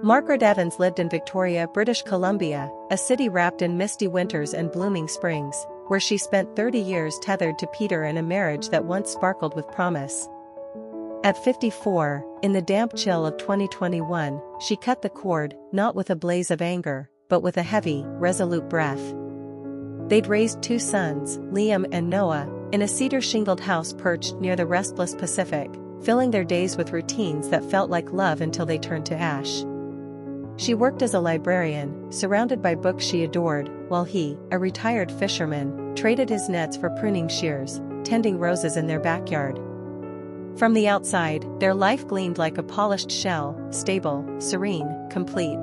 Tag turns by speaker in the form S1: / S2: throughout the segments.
S1: Margaret Evans lived in Victoria, British Columbia, a city wrapped in misty winters and blooming springs, where she spent 30 years tethered to Peter in a marriage that once sparkled with promise. At 54, in the damp chill of 2021, she cut the cord, not with a blaze of anger, but with a heavy, resolute breath. They'd raised 2 sons, Liam and Noah, in a cedar-shingled house perched near the restless Pacific, filling their days with routines that felt like love until they turned to ash. She worked as a librarian, surrounded by books she adored, while he, a retired fisherman, traded his nets for pruning shears, tending roses in their backyard. From the outside, their life gleamed like a polished shell, stable, serene, complete.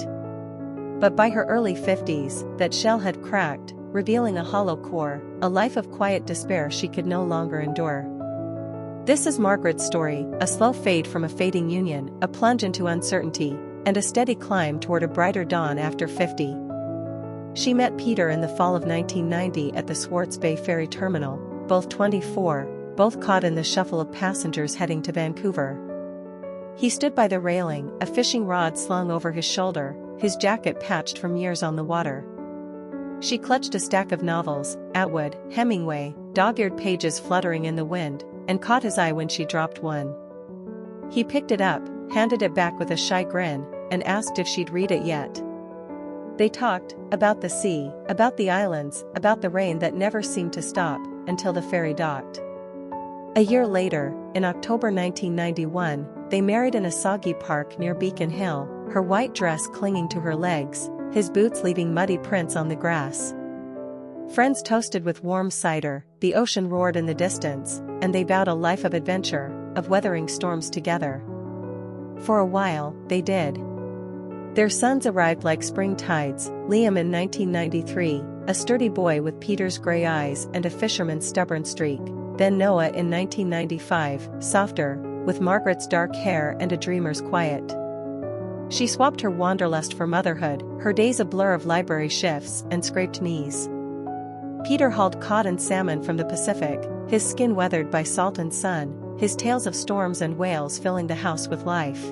S1: But by her early 50s, that shell had cracked, revealing a hollow core, a life of quiet despair she could no longer endure. This is Margaret's story, a slow fade from a fading union, a plunge into uncertainty, and a steady climb toward a brighter dawn after 50. She met Peter in the fall of 1990 at the Swartz Bay Ferry Terminal, both 24, both caught in the shuffle of passengers heading to Vancouver. He stood by the railing, a fishing rod slung over his shoulder, his jacket patched from years on the water. She clutched a stack of novels, Atwood, Hemingway, dog-eared pages fluttering in the wind, and caught his eye when she dropped one. He picked it up, handed it back with a shy grin, and asked if she'd read it yet. They talked, about the sea, about the islands, about the rain that never seemed to stop, until the ferry docked. A year later, in October 1991, they married in a soggy park near Beacon Hill, her white dress clinging to her legs, his boots leaving muddy prints on the grass. Friends toasted with warm cider, the ocean roared in the distance, and they vowed a life of adventure, of weathering storms together. For a while, they did. Their sons arrived like spring tides, Liam in 1993, a sturdy boy with Peter's gray eyes and a fisherman's stubborn streak, then Noah in 1995, softer, with Margaret's dark hair and a dreamer's quiet. She swapped her wanderlust for motherhood, her days a blur of library shifts and scraped knees. Peter hauled cod and salmon from the Pacific, his skin weathered by salt and sun, his tales of storms and whales filling the house with life.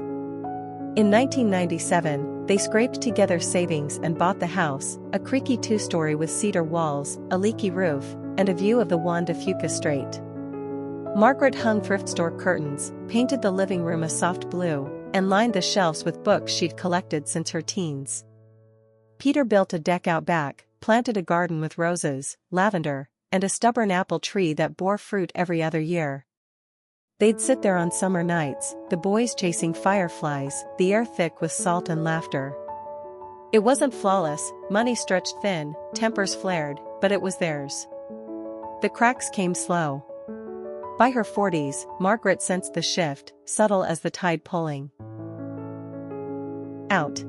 S1: In 1997, they scraped together savings and bought the house, a creaky 2-story with cedar walls, a leaky roof, and a view of the Juan de Fuca Strait. Margaret hung thrift store curtains, painted the living room a soft blue, and lined the shelves with books she'd collected since her teens. Peter built a deck out back, planted a garden with roses, lavender, and a stubborn apple tree that bore fruit every other year. They'd sit there on summer nights, the boys chasing fireflies, the air thick with salt and laughter. It wasn't flawless, money stretched thin, tempers flared, but it was theirs. The cracks came slow. By her 40s, Margaret sensed the shift, subtle as the tide pulling out.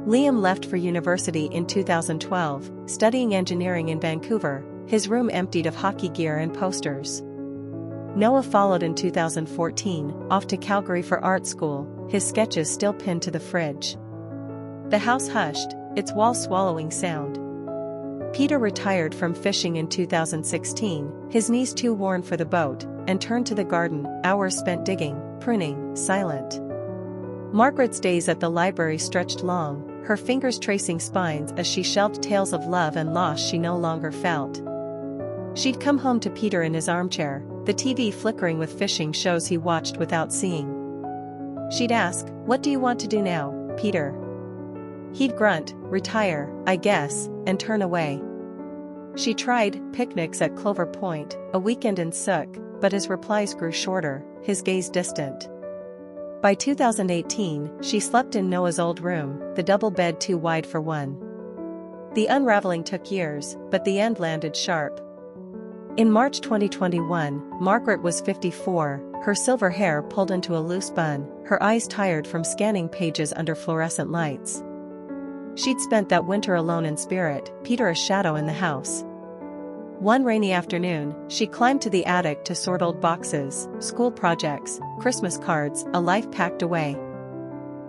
S1: Liam left for university in 2012, studying engineering in Vancouver, his room emptied of hockey gear and posters. Noah followed in 2014, off to Calgary for art school, his sketches still pinned to the fridge. The house hushed, its walls swallowing sound. Peter retired from fishing in 2016, his knees too worn for the boat, and turned to the garden, hours spent digging, pruning, silent. Margaret's days at the library stretched long, her fingers tracing spines as she shelved tales of love and loss she no longer felt. She'd come home to Peter in his armchair, the TV flickering with fishing shows he watched without seeing. She'd ask, "What do you want to do now, Peter?" He'd grunt, "Retire, I guess," and turn away. She tried picnics at Clover Point, a weekend in Sook, but his replies grew shorter, his gaze distant. By 2018, she slept in Noah's old room, the double bed too wide for one. The unraveling took years, but the end landed sharp. In March 2021, Margaret was 54, her silver hair pulled into a loose bun, her eyes tired from scanning pages under fluorescent lights. She'd spent that winter alone in spirit, Peter a shadow in the house. One rainy afternoon, she climbed to the attic to sort old boxes, school projects, Christmas cards, a life packed away.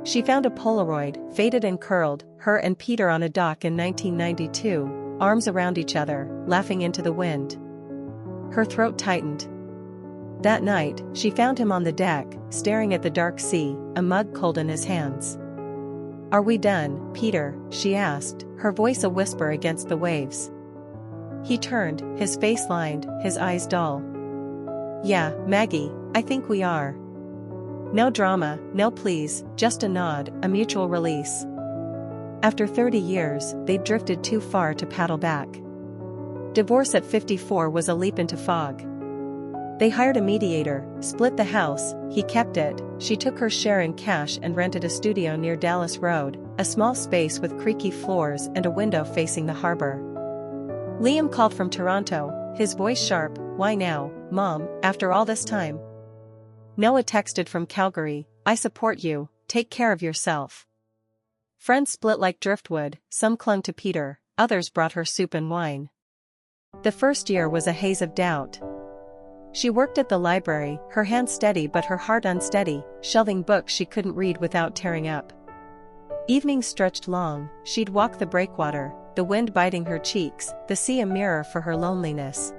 S1: She found a Polaroid, faded and curled, her and Peter on a dock in 1992, arms around each other, laughing into the wind. Her throat tightened. That night, she found him on the deck, staring at the dark sea, a mug cold in his hands. "Are we done, Peter?" she asked, her voice a whisper against the waves. He turned, his face lined, his eyes dull. "Yeah, Maggie, I think we are." No drama, no pleas, just a nod, a mutual release. After 30 years, they'd drifted too far to paddle back. Divorce at 54 was a leap into fog. They hired a mediator, split the house, he kept it, she took her share in cash and rented a studio near Dallas Road, a small space with creaky floors and a window facing the harbor. Liam called from Toronto, his voice sharp. "Why now, Mom, after all this time?" Noah texted from Calgary, "I support you, take care of yourself." Friends split like driftwood, some clung to Peter, others brought her soup and wine. The first year was a haze of doubt. She worked at the library, her hands steady but her heart unsteady, shelving books she couldn't read without tearing up. Evenings stretched long, she'd walk the breakwater, the wind biting her cheeks, the sea a mirror for her loneliness.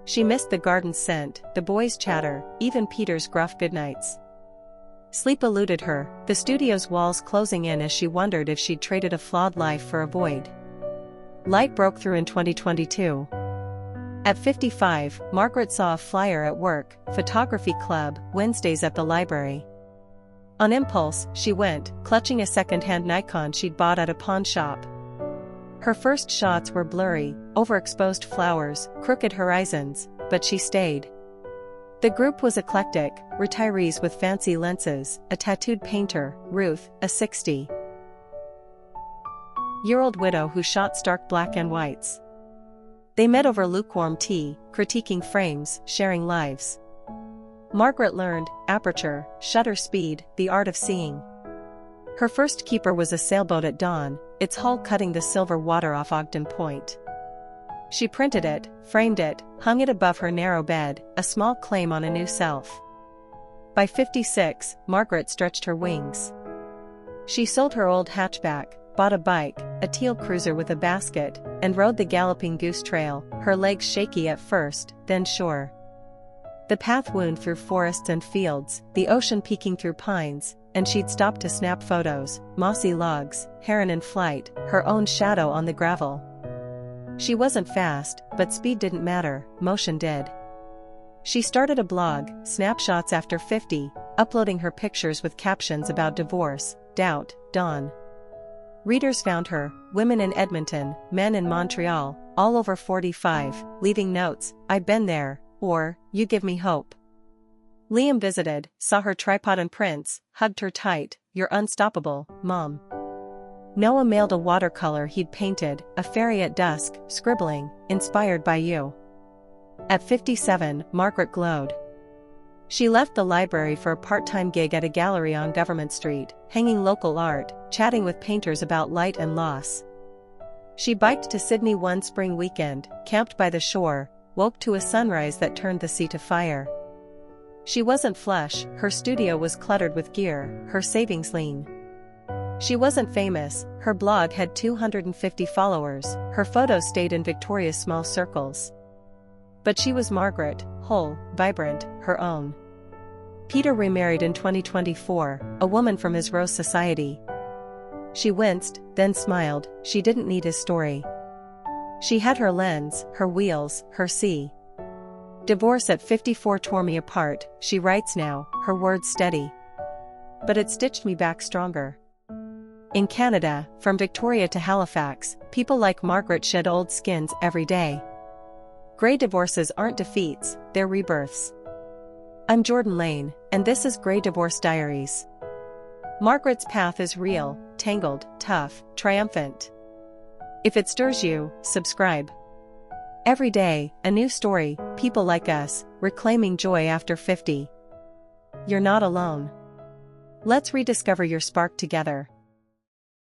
S1: She missed the garden's scent, the boys' chatter, even Peter's gruff goodnights. Sleep eluded her, the studio's walls closing in as she wondered if she'd traded a flawed life for a void. Light broke through in 2022. At 55, Margaret saw a flyer at work, photography club, Wednesdays at the library. On impulse, she went, clutching a second-hand Nikon she'd bought at a pawn shop. Her first shots were blurry, overexposed flowers, crooked horizons, but she stayed. The group was eclectic, retirees with fancy lenses, a tattooed painter, Ruth, a 60-year-old widow who shot stark black and whites. They met over lukewarm tea, critiquing frames, sharing lives. Margaret learned, aperture, shutter speed, the art of seeing. Her first keeper was a sailboat at dawn, its hull cutting the silver water off Ogden Point. She printed it, framed it, hung it above her narrow bed, a small claim on a new self. By 56, Margaret stretched her wings. She sold her old hatchback, bought a bike, a teal cruiser with a basket, and rode the galloping goose trail, her legs shaky at first, then sure. The path wound through forests and fields, the ocean peeking through pines, and she'd stop to snap photos, mossy logs, heron in flight, her own shadow on the gravel. She wasn't fast, but speed didn't matter, motion did. She started a blog, Snapshots After 50, uploading her pictures with captions about divorce, doubt, dawn. Readers found her, women in Edmonton, men in Montreal, all over 45, leaving notes, "I've been there," or, "You give me hope." Liam visited, saw her tripod and prints, hugged her tight, "You're unstoppable, Mom." Noah mailed a watercolor he'd painted, a fairy at dusk, scribbling, "Inspired by you." At 57, Margaret glowed. She left the library for a part-time gig at a gallery on Government Street, hanging local art, chatting with painters about light and loss. She biked to Sydney one spring weekend, camped by the shore, woke to a sunrise that turned the sea to fire. She wasn't flush, her studio was cluttered with gear, her savings lean. She wasn't famous, her blog had 250 followers, her photos stayed in Victoria's small circles. But she was Margaret, whole, vibrant, her own. Peter remarried in 2024, a woman from his Rose Society. She winced, then smiled, she didn't need his story. She had her lens, her wheels, her sea. Divorce at 54 tore me apart, she writes now, her words steady. But it stitched me back stronger. In Canada, from Victoria to Halifax, people like Margaret shed old skins every day. Grey divorces aren't defeats, they're rebirths. I'm Jordan Lane, and this is Grey Divorce Diaries. Margaret's path is real, tangled, tough, triumphant. If it stirs you, subscribe. Every day, a new story, people like us, reclaiming joy after 50. You're not alone. Let's rediscover your spark together.